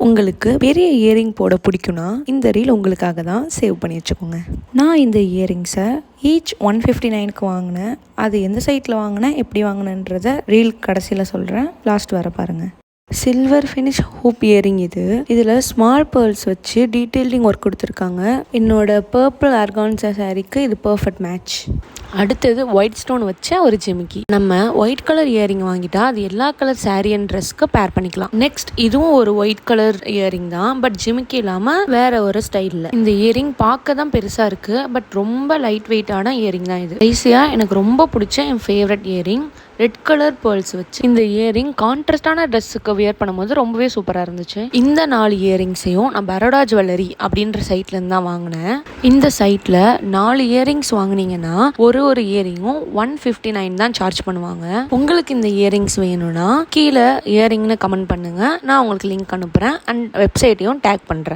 உங்களுக்கு பெரிய இயரிங் போட பிடிக்கும்னா இந்த ரீல் உங்களுக்காக தான் சேவ் பண்ணி வச்சுக்கோங்க. நான் இந்த இயரிங்ஸை ஈச் 159க்கு வாங்கினேன். அது எந்த சைட்டில் வாங்கினேன், எப்படி வாங்கினேன்றதை ரீல் கடைசியில் சொல்கிறேன். லாஸ்ட் வர பாருங்கள். சில்வர் ஃபினிஷ் ஹூப் இயரிங் இதில் ஸ்மால் பேர்ல்ஸ் வச்சு டீட்டெயிலிங் ஒர்க் கொடுத்துருக்காங்க. என்னோட பர்பிள் ஆர்கான்சா சாரீக்கு இது பர்ஃபெக்ட் மேட்ச். அடுத்தது ஒயிட் ஸ்டோன் வச்ச ஒரு ஜிமிக்கி. நம்ம ஒயிட் கலர் இயரிங் வாங்கிட்டா அது எல்லா கலர் சாரீ அண்ட் ட்ரெஸ்க்கு பேர் பண்ணிக்கலாம். நெக்ஸ்ட் இதுவும் ஒரு ஒயிட் கலர் இயரிங் தான், பட் ஜிமிக்கி இல்லாமல் வேற ஒரு ஸ்டைலில். இந்த இயரிங் பார்க்க தான் பெருசாக இருக்குது, பட் ரொம்ப லைட் வெயிட்டான இயரிங் தான் இது. ஈஸியாக எனக்கு ரொம்ப பிடிச்ச என் favourite earring. Red colour pearls வச்சு இந்த இயரிங் கான்ட்ராஸ்டான ட்ரெஸ்ஸுக்கு வியர் பண்ணும்போது ரொம்பவே சூப்பராக இருந்துச்சு. இந்த 4 இயரிங்ஸையும் நான் பரோடா ஜுவல்லரி அப்படின்ற சைட்லேருந்து தான் வாங்கினேன். இந்த சைட்டில் 4 இயரிங்ஸ் வாங்கினீங்கன்னா ஒரு இயரிங்கும் 159 தான் சார்ஜ் பண்ணுவாங்க. உங்களுக்கு இந்த இயரிங்ஸ் வேணும்னா கீழே இயரிங்னு கமெண்ட் பண்ணுங்கள், நான் உங்களுக்கு லிங்க் அனுப்புகிறேன் அண்ட் வெப்சைட்டையும் டேக் பண்ணுறேன்.